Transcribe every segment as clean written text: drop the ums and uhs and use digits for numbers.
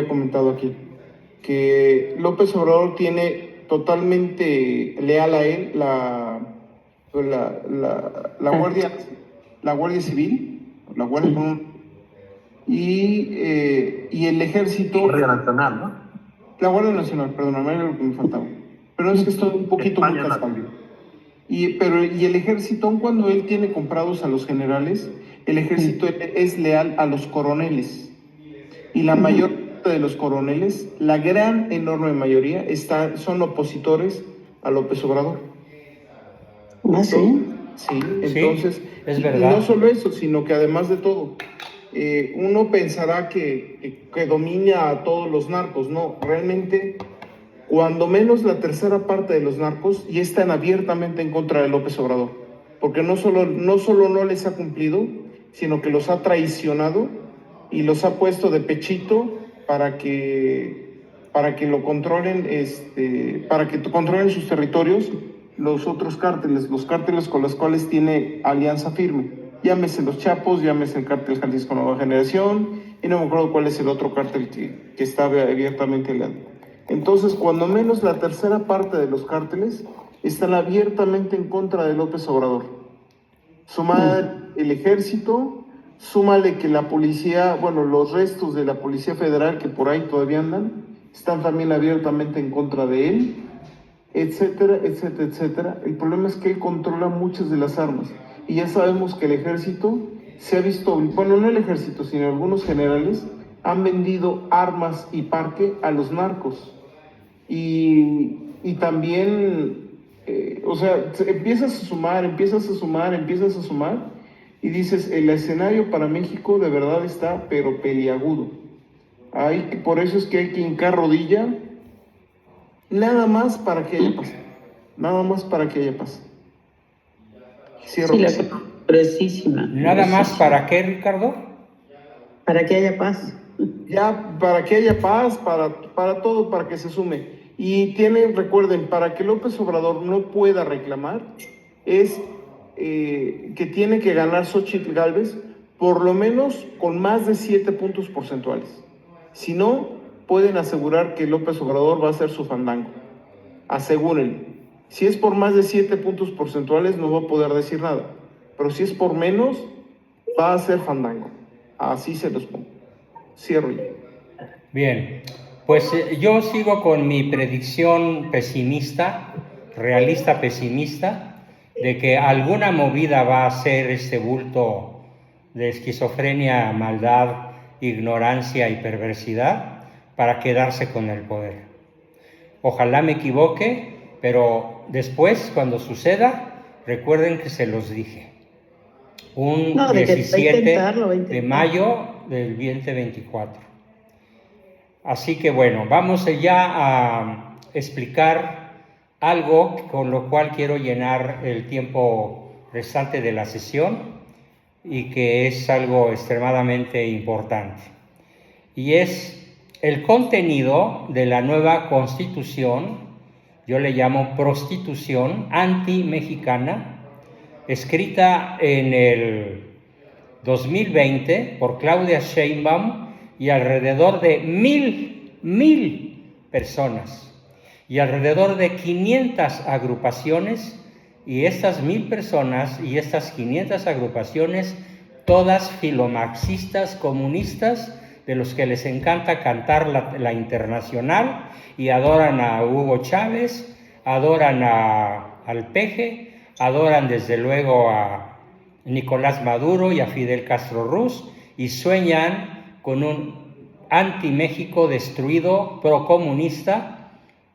comentado aquí, que López Obrador tiene totalmente leal a él la Guardia Civil, la Guardia y el Ejército. Guardia Nacional, ¿no? La Guardia Nacional, perdóname, era lo que me faltaba. Pero es que estoy un poquito muy cascado. Y el Ejército, aun cuando él tiene comprados a los generales, el Ejército es leal a los coroneles. Y la mayor parte de los coroneles, la gran, enorme mayoría, son opositores a López Obrador. ¿Ah, sí? Sí, entonces, sí, es verdad. No solo eso, sino que además de todo, uno pensará que domina a todos los narcos. No, realmente, cuando menos la tercera parte de los narcos ya están abiertamente en contra de López Obrador, porque no solo no les ha cumplido, sino que los ha traicionado y los ha puesto de pechito para que lo controlen, para que controlen sus territorios los otros cárteles, los cárteles con los cuales tiene alianza firme. Llámese los Chapos, llámese el cártel Jalisco Nueva Generación, y no me acuerdo cuál es el otro cártel que está abiertamente aliado. Entonces, cuando menos la tercera parte de los cárteles están abiertamente en contra de López Obrador. Súmale el ejército, súmale que la policía, bueno, los restos de la Policía Federal que por ahí todavía andan, están también abiertamente en contra de él, etcétera, etcétera, etcétera. El problema es que él controla muchas de las armas. Y ya sabemos que el ejército se ha visto, bueno, no el ejército, sino algunos generales han vendido armas y parque a los narcos. Y también, o sea, empiezas a sumar, y dices, el escenario para México de verdad está, pero peliagudo. Por eso es que hay que hincar rodilla, nada más para que haya paz. Nada más para que haya paz. Cierro. Sí, precisísima. ¿Nada más para qué, Ricardo? Para que haya paz. Ya, para que haya paz, para todo, para que se sume. Y recuerden, para que López Obrador no pueda reclamar, es que tiene que ganar Xóchitl Gálvez por lo menos con más de 7 puntos porcentuales. Si no, pueden asegurar que López Obrador va a hacer su fandango. Asegúrenlo. Si es por más de 7 puntos porcentuales, no va a poder decir nada. Pero si es por menos, va a hacer fandango. Así se los pongo. Cierro yo. Bien, pues yo sigo con mi predicción pesimista, realista pesimista, de que alguna movida va a ser este bulto de esquizofrenia, maldad, ignorancia y perversidad para quedarse con el poder. Ojalá me equivoque, pero después, cuando suceda, recuerden que se los dije. Un 17 de mayo del 2024. Así que bueno, vamos ya a explicar algo con lo cual quiero llenar el tiempo restante de la sesión y que es algo extremadamente importante. Y es el contenido de la nueva Constitución, yo le llamo prostitución anti-mexicana, escrita en el 2020 por Claudia Sheinbaum y alrededor de 1,000 personas y alrededor de 500 agrupaciones, y estas 1,000 personas y estas 500 agrupaciones, todas filomarxistas comunistas, de los que les encanta cantar la internacional y adoran a Hugo Chávez, adoran al Peje, adoran desde luego a Nicolás Maduro y a Fidel Castro Ruz, y sueñan con un anti-México destruido, procomunista,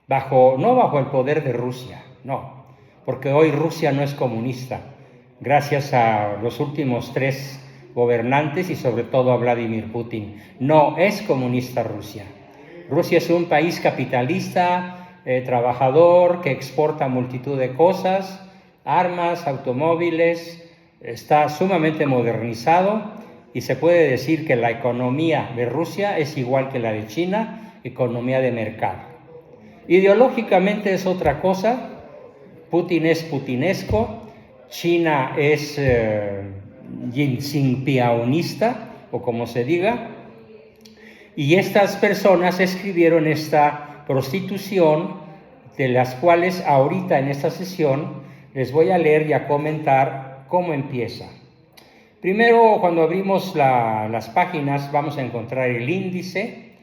no bajo el poder de Rusia, no, porque hoy Rusia no es comunista, gracias a los últimos 3 gobernantes y sobre todo a Vladimir Putin. No es comunista Rusia. Rusia es un país capitalista, trabajador, que exporta multitud de cosas, armas, automóviles, está sumamente modernizado, y se puede decir que la economía de Rusia es igual que la de China, economía de mercado. Ideológicamente es otra cosa. Putin es putinesco, China es jinpingpiaonista, o como se diga, Y estas personas escribieron esta prostitución, de las cuales ahorita en esta sesión les voy a leer y a comentar cómo empieza. Primero, cuando abrimos las páginas, vamos a encontrar el índice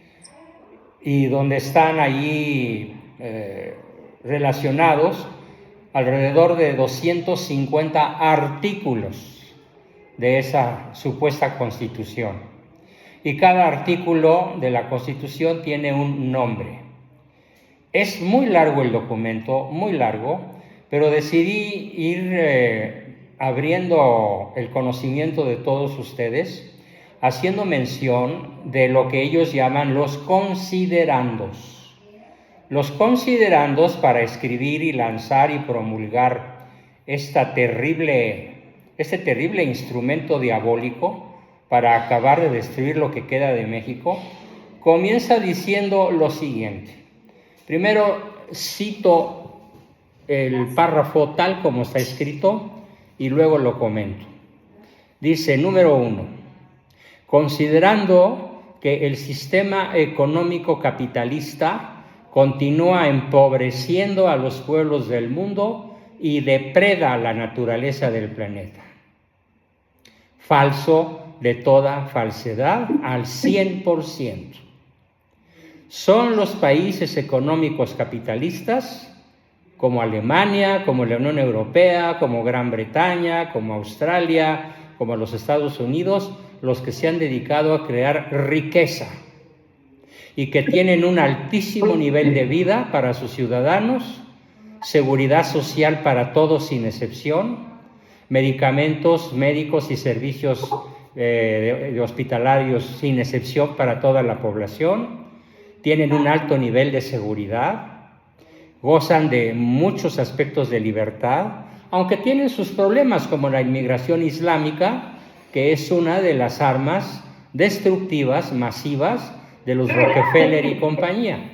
y donde están allí relacionados alrededor de 250 artículos de esa supuesta Constitución. Y cada artículo de la Constitución tiene un nombre. Es muy largo el documento, muy largo, pero decidí ir abriendo el conocimiento de todos ustedes, haciendo mención de lo que ellos llaman los considerandos. Los considerandos para escribir y lanzar y promulgar este terrible instrumento diabólico para acabar de destruir lo que queda de México, comienza diciendo lo siguiente. Primero cito el párrafo tal como está escrito y luego lo comento. Dice, número 1, considerando que el sistema económico capitalista continúa empobreciendo a los pueblos del mundo y depreda la naturaleza del planeta. Falso de toda falsedad al 100%. Son los países económicos capitalistas, como Alemania, como la Unión Europea, como Gran Bretaña, como Australia, como los Estados Unidos, los que se han dedicado a crear riqueza y que tienen un altísimo nivel de vida para sus ciudadanos, seguridad social para todos sin excepción, medicamentos, médicos y servicios hospitalarios sin excepción para toda la población, tienen un alto nivel de seguridad, gozan de muchos aspectos de libertad, aunque tienen sus problemas como la inmigración islámica, que es una de las armas destructivas masivas de los Rockefeller y compañía.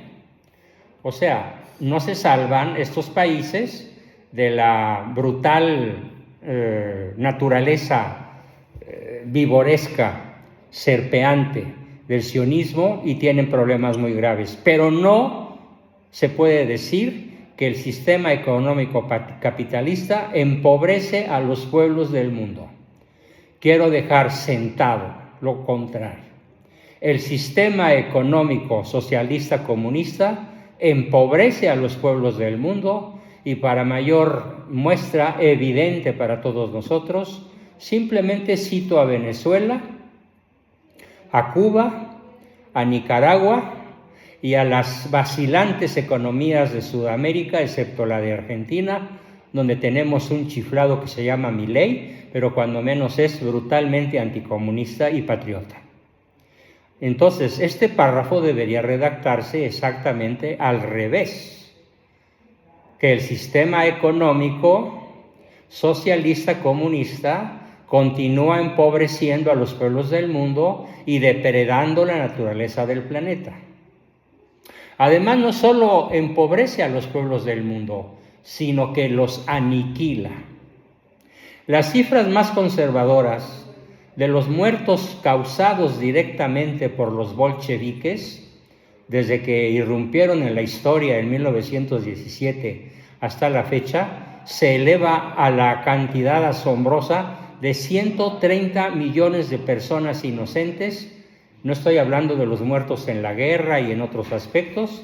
O sea, no se salvan estos países de la brutal naturaleza vivoresca, serpeante del sionismo y tienen problemas muy graves. Pero no se puede decir que el sistema económico capitalista empobrece a los pueblos del mundo. Quiero dejar sentado lo contrario. El sistema económico socialista comunista empobrece a los pueblos del mundo y para mayor muestra evidente para todos nosotros, simplemente cito a Venezuela, a Cuba, a Nicaragua y a las vacilantes economías de Sudamérica, excepto la de Argentina, donde tenemos un chiflado que se llama Milei, pero cuando menos es brutalmente anticomunista y patriota. Entonces, este párrafo debería redactarse exactamente al revés, que el sistema económico socialista comunista continúa empobreciendo a los pueblos del mundo y depredando la naturaleza del planeta. Además, no solo empobrece a los pueblos del mundo, sino que los aniquila. Las cifras más conservadoras de los muertos causados directamente por los bolcheviques, desde que irrumpieron en la historia en 1917 hasta la fecha, se eleva a la cantidad asombrosa de 130 millones de personas inocentes. No estoy hablando de los muertos en la guerra y en otros aspectos.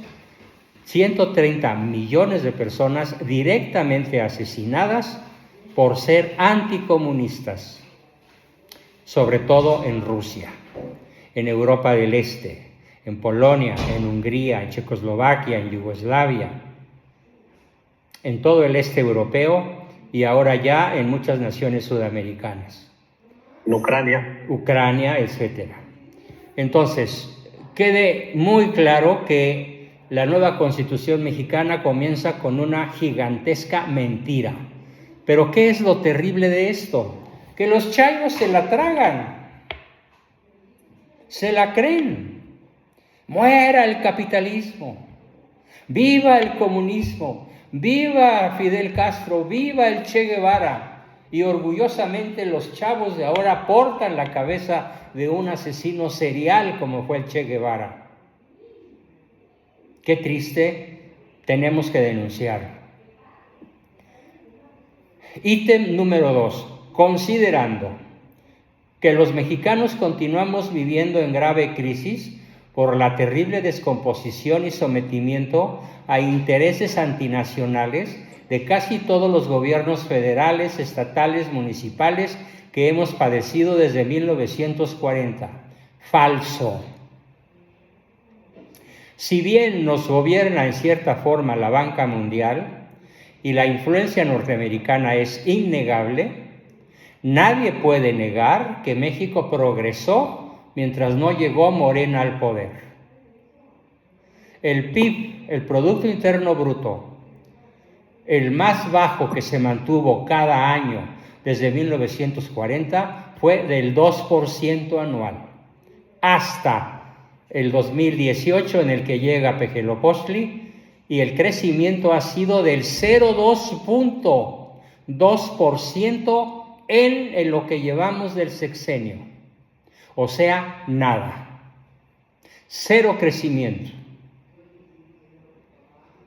130 millones de personas directamente asesinadas por ser anticomunistas, sobre todo en Rusia, en Europa del Este, en Polonia, en Hungría, en Checoslovaquia, en Yugoslavia, en todo el este europeo y ahora ya en muchas naciones sudamericanas. En Ucrania, etc. Entonces, quede muy claro que la nueva Constitución mexicana comienza con una gigantesca mentira. Pero ¿qué es lo terrible de esto? Que los chairos se la tragan, se la creen. Muera el capitalismo, viva el comunismo, viva Fidel Castro, viva el Che Guevara. y orgullosamente los chavos de ahora portan la cabeza de un asesino serial como fue el Che Guevara. Qué triste, tenemos que denunciar. Ítem número 2. Considerando que los mexicanos continuamos viviendo en grave crisis por la terrible descomposición y sometimiento a intereses antinacionales de casi todos los gobiernos federales, estatales, municipales que hemos padecido desde 1940. Falso. Si bien nos gobierna en cierta forma la banca mundial y la influencia norteamericana es innegable, nadie puede negar que México progresó mientras no llegó Morena al poder. El PIB, el Producto Interno Bruto, el más bajo que se mantuvo cada año desde 1940 fue del 2% anual, hasta el 2018 en el que llega Pejelopostli, y el crecimiento ha sido del 0,2% en lo que llevamos del sexenio. O sea, nada. Cero crecimiento.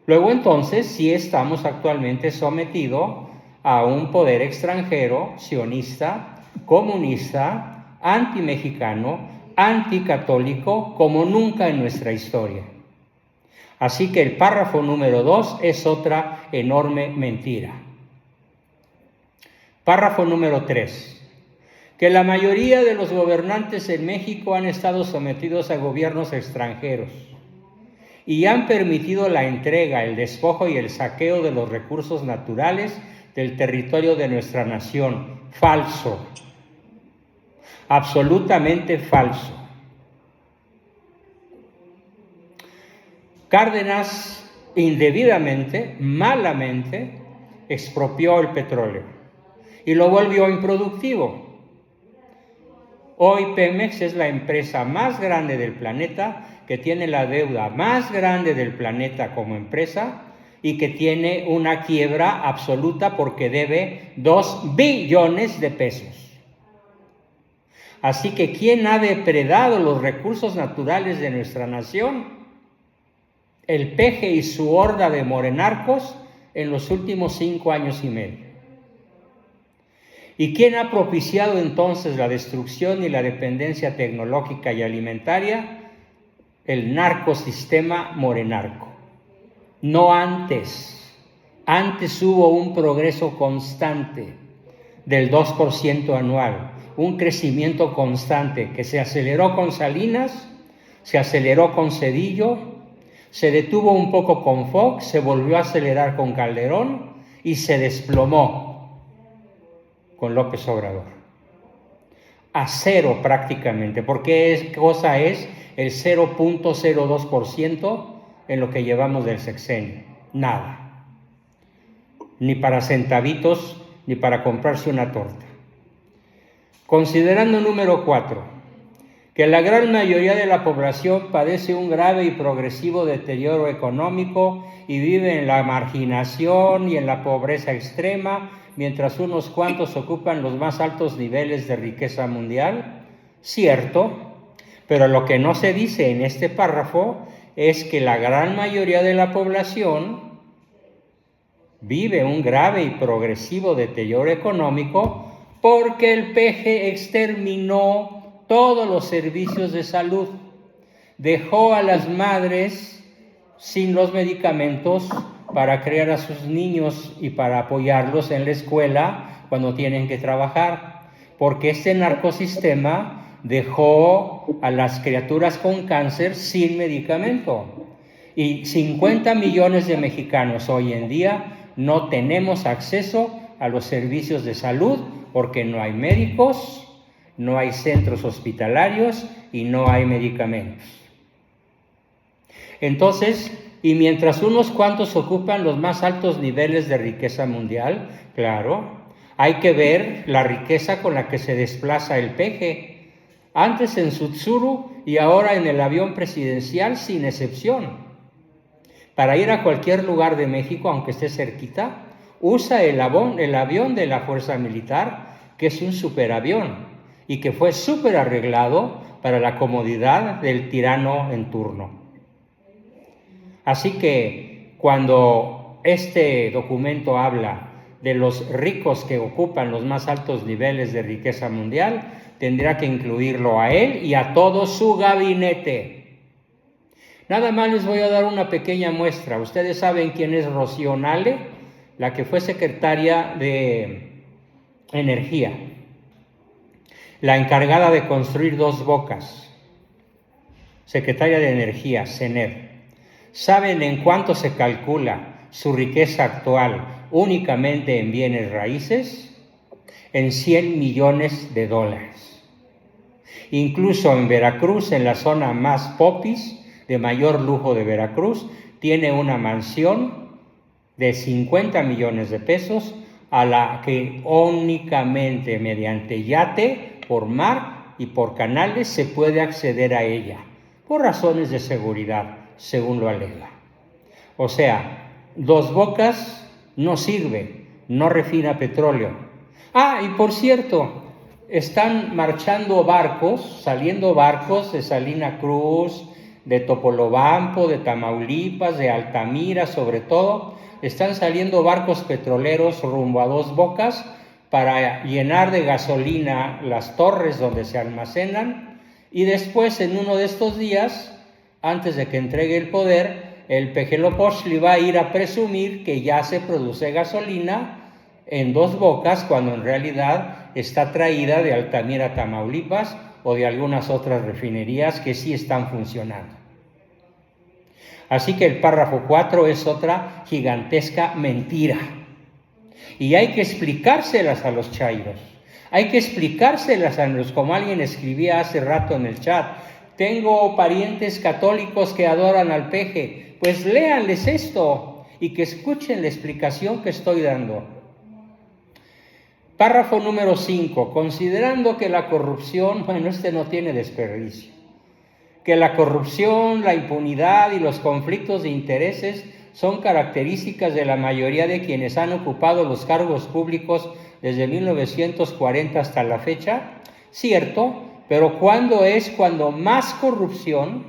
Luego entonces sí estamos actualmente sometidos a un poder extranjero, sionista, comunista, antimexicano, anticatólico, como nunca en nuestra historia. Así que el párrafo número 2 es otra enorme mentira. Párrafo número 3. Que la mayoría de los gobernantes en México han estado sometidos a gobiernos extranjeros y han permitido la entrega, el despojo y el saqueo de los recursos naturales del territorio de nuestra nación. Falso. Absolutamente falso. Cárdenas indebidamente, malamente, expropió el petróleo y lo volvió improductivo. Hoy Pemex es la empresa más grande del planeta, que tiene la deuda más grande del planeta como empresa y que tiene una quiebra absoluta porque debe 2 billones de pesos. Así que ¿quién ha depredado los recursos naturales de nuestra nación? El peje y su horda de morenarcos en los últimos 5 años y medio. ¿Y quién ha propiciado entonces la destrucción y la dependencia tecnológica y alimentaria? El narcosistema morenarco. No antes. Antes hubo un progreso constante del 2% anual, un crecimiento constante que se aceleró con Salinas, se aceleró con Zedillo, se detuvo un poco con Fox, se volvió a acelerar con Calderón y se desplomó con López Obrador. A cero prácticamente, porque cosa es el 0,02% en lo que llevamos del sexenio. Nada. Ni para centavitos, ni para comprarse una torta. Considerando número 4, que la gran mayoría de la población padece un grave y progresivo deterioro económico y vive en la marginación y en la pobreza extrema, mientras unos cuantos ocupan los más altos niveles de riqueza mundial. Cierto, pero lo que no se dice en este párrafo es que la gran mayoría de la población vive un grave y progresivo deterioro económico porque el peje exterminó todos los servicios de salud, dejó a las madres sin los medicamentos para criar a sus niños y para apoyarlos en la escuela cuando tienen que trabajar, porque este narcosistema dejó a las criaturas con cáncer sin medicamento. Y 50 millones de mexicanos hoy en día no tenemos acceso a los servicios de salud porque no hay médicos, no hay centros hospitalarios y no hay medicamentos. Entonces, y mientras unos cuantos ocupan los más altos niveles de riqueza mundial, claro, hay que ver la riqueza con la que se desplaza el peje, antes en Tsutsuru y ahora en el avión presidencial sin excepción. Para ir a cualquier lugar de México, aunque esté cerquita, usa el avión de la fuerza militar, que es un superavión y que fue súper arreglado para la comodidad del tirano en turno. Así que cuando este documento habla de los ricos que ocupan los más altos niveles de riqueza mundial, tendrá que incluirlo a él y a todo su gabinete. Nada más les voy a dar una pequeña muestra. Ustedes saben quién es Rocío Nale, la que fue secretaria de Energía, la encargada de construir Dos Bocas, secretaria de Energía, CENER. ¿Saben en cuánto se calcula su riqueza actual únicamente en bienes raíces? En $100 millones. Incluso en Veracruz, en la zona más popis, de mayor lujo de Veracruz, tiene una mansión de 50 millones de pesos a la que únicamente mediante yate, por mar y por canales se puede acceder a ella, por razones de seguridad, según lo alega. O sea, Dos Bocas no sirve, no refina petróleo. Y por cierto, están marchando barcos, saliendo barcos de Salina Cruz, de Topolobampo, de Tamaulipas, de Altamira sobre todo. Están saliendo barcos petroleros rumbo a Dos Bocas para llenar de gasolina las torres donde se almacenan, y después en uno de estos días, antes de que entregue el poder, el Pejelopochtli va a ir a presumir que ya se produce gasolina en Dos Bocas, cuando en realidad está traída de Altamira, Tamaulipas, o de algunas otras refinerías que sí están funcionando. Así que el párrafo 4 es otra gigantesca mentira. Y hay que explicárselas a los chairos. Hay que explicárselas a los, como alguien escribía hace rato en el chat. Tengo parientes católicos que adoran al peje. Pues léanles esto y que escuchen la explicación que estoy dando. Párrafo número 5. Considerando que la corrupción, este no tiene desperdicio, que la corrupción, la impunidad y los conflictos de intereses son características de la mayoría de quienes han ocupado los cargos públicos desde 1940 hasta la fecha, cierto, pero ¿cuándo es cuando más corrupción,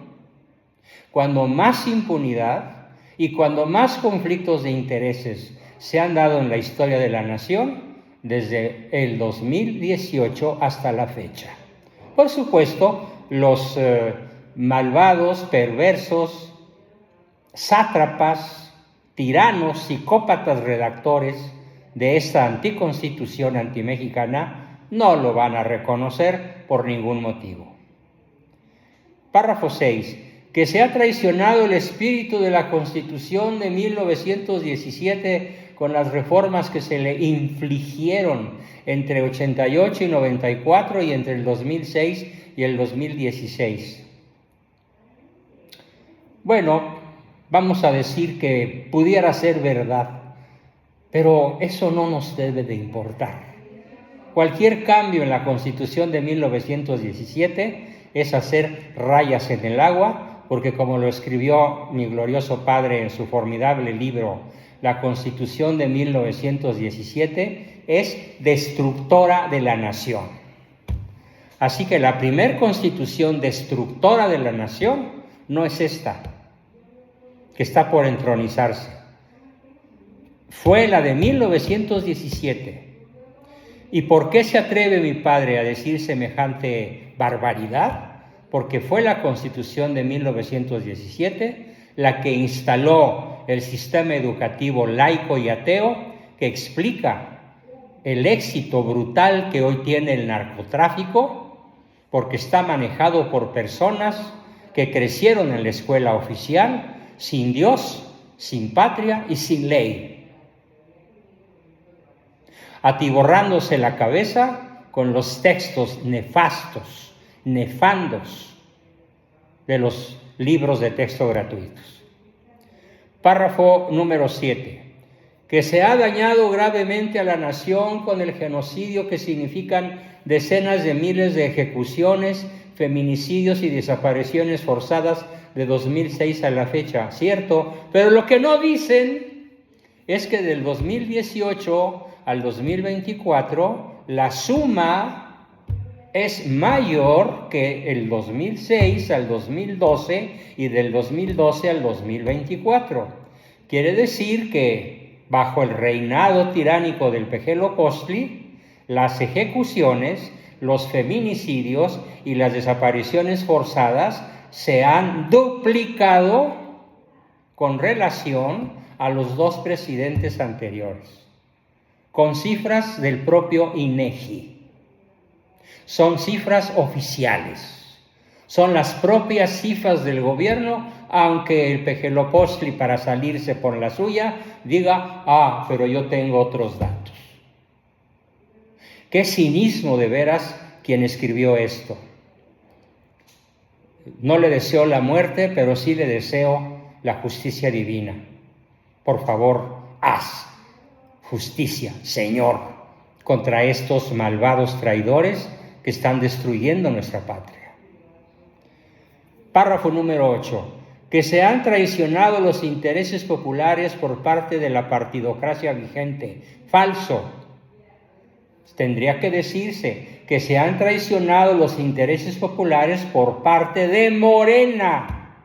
cuando más impunidad y cuando más conflictos de intereses se han dado en la historia de la nación? Desde el 2018 hasta la fecha. Por supuesto, los malvados, perversos, sátrapas, tiranos, psicópatas redactores de esta anticonstitución antimexicana no lo van a reconocer por ningún motivo. Párrafo 6. Que se ha traicionado el espíritu de la Constitución de 1917 con las reformas que se le infligieron entre 88 y 94 y entre el 2006 y el 2016. Bueno, vamos a decir que pudiera ser verdad, pero eso no nos debe de importar. Cualquier cambio en la Constitución de 1917 es hacer rayas en el agua, porque como lo escribió mi glorioso padre en su formidable libro, la Constitución de 1917 es destructora de la nación. Así que la primer Constitución destructora de la nación no es esta, que está por entronizarse. Fue la de 1917. ¿Y por qué se atreve mi padre a decir semejante barbaridad? Porque fue la Constitución de 1917 la que instaló el sistema educativo laico y ateo, que explica el éxito brutal que hoy tiene el narcotráfico, porque está manejado por personas que crecieron en la escuela oficial, sin Dios, sin patria y sin ley, atiborrándose la cabeza con los textos nefastos, nefandos de los libros de texto gratuitos. Párrafo número 7. Que se ha dañado gravemente a la nación con el genocidio que significan decenas de miles de ejecuciones, feminicidios y desapariciones forzadas de 2006 a la fecha, cierto, pero lo que no dicen es que del 2018 al 2024 la suma es mayor que el 2006 al 2012 y del 2012 al 2024. Quiere decir que bajo el reinado tiránico del Pejelopostli, las ejecuciones, los feminicidios y las desapariciones forzadas se han duplicado con relación a los dos presidentes anteriores, con cifras del propio INEGI. Son cifras oficiales, son las propias cifras del gobierno, aunque el Pejelopostli, para salirse por la suya, diga, pero yo tengo otros datos. Qué cinismo de veras quien escribió esto. No le deseo la muerte, pero sí le deseo la justicia divina. Por favor, haz justicia, Señor, contra estos malvados traidores que están destruyendo nuestra patria. Párrafo número 8. Que se han traicionado los intereses populares por parte de la partidocracia vigente. Falso. Tendría que decirse que se han traicionado los intereses populares por parte de Morena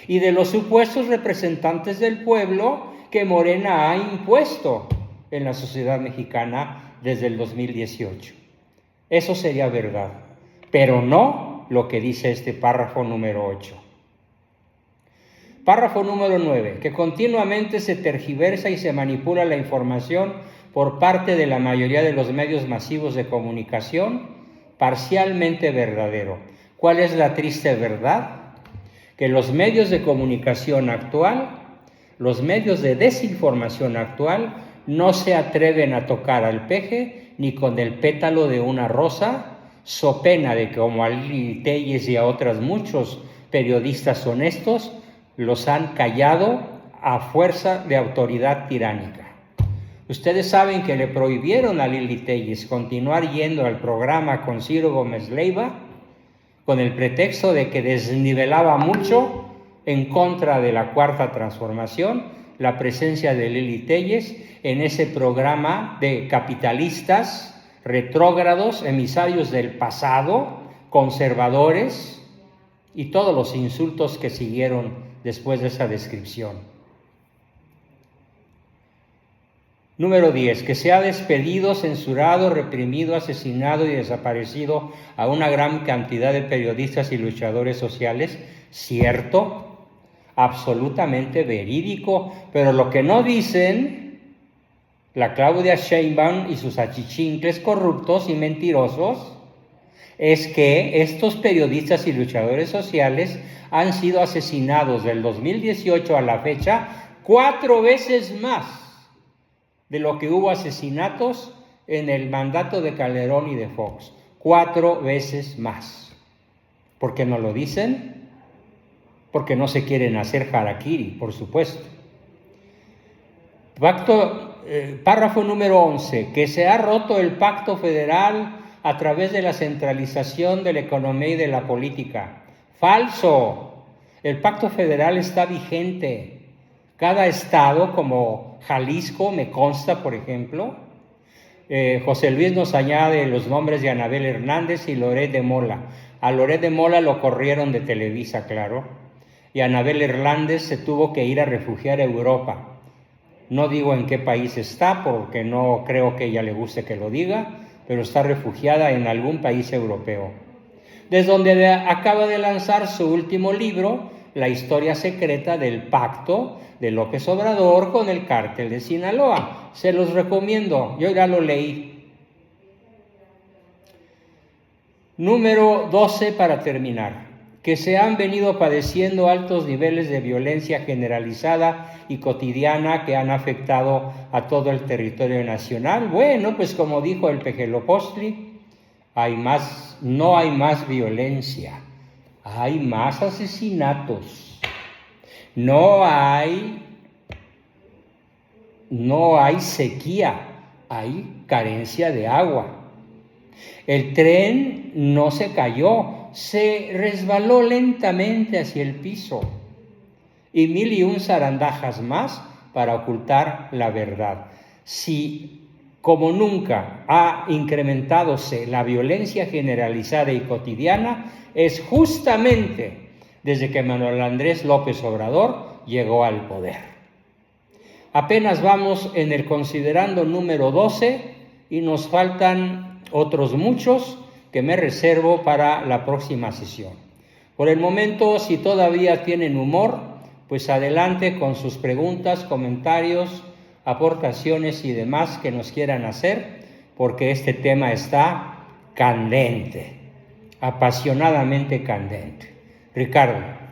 y de los supuestos representantes del pueblo que Morena ha impuesto en la sociedad mexicana desde el 2018. Eso sería verdad, pero no lo que dice este párrafo número 8. Párrafo número 9, que continuamente se tergiversa y se manipula la información por parte de la mayoría de los medios masivos de comunicación, parcialmente verdadero. ¿Cuál es la triste verdad? Que los medios de comunicación actual, los medios de desinformación actual, no se atreven a tocar al peje ni con el pétalo de una rosa, so pena de que, como a Lili Téllez y a otros muchos periodistas honestos, los han callado a fuerza de autoridad tiránica. Ustedes saben que le prohibieron a Lili Téllez continuar yendo al programa con Ciro Gómez Leiva con el pretexto de que desnivelaba mucho en contra de la Cuarta Transformación la presencia de Lili Téllez en ese programa de capitalistas, retrógrados, emisarios del pasado, conservadores y todos los insultos que siguieron después de esa descripción. Número 10, que se ha despedido, censurado, reprimido, asesinado y desaparecido a una gran cantidad de periodistas y luchadores sociales. Cierto, absolutamente verídico, pero lo que no dicen la Claudia Sheinbaum y sus achichincles corruptos y mentirosos es que estos periodistas y luchadores sociales han sido asesinados del 2018 a la fecha 4 veces más de lo que hubo asesinatos en el mandato de Calderón y de Fox. 4 veces más. ¿Por qué no lo dicen? Porque no se quieren hacer harakiri, por supuesto. Párrafo número 11, que se ha roto el pacto federal a través de la centralización de la economía y de la política. Falso. El pacto federal está vigente. Cada estado, como Jalisco, me consta, por ejemplo, José Luis nos añade los nombres de Anabel Hernández y Loret de Mola. A Loret de Mola lo corrieron de Televisa, claro, y Anabel Hernández se tuvo que ir a refugiar a Europa. No digo en qué país está, porque no creo que a ella le guste que lo diga, pero está refugiada en algún país europeo. Desde donde acaba de lanzar su último libro, La historia secreta del pacto de López Obrador con el cártel de Sinaloa. Se los recomiendo, yo ya lo leí. Número 12 para terminar, que se han venido padeciendo altos niveles de violencia generalizada y cotidiana que han afectado a todo el territorio nacional. Bueno, pues como dijo el Pejelopostli, no hay más violencia, hay más asesinatos. No hay sequía, hay carencia de agua. El tren no se cayó, se resbaló lentamente hacia el piso. Y 1001 zarandajas más para ocultar la verdad. Si, como nunca, ha incrementadose la violencia generalizada y cotidiana, es justamente desde que Manuel Andrés López Obrador llegó al poder. Apenas vamos en el considerando número 12 y nos faltan otros muchos que me reservo para la próxima sesión. Por el momento, si todavía tienen humor, pues adelante con sus preguntas, comentarios, aportaciones y demás que nos quieran hacer, porque este tema está candente, apasionadamente candente. Ricardo.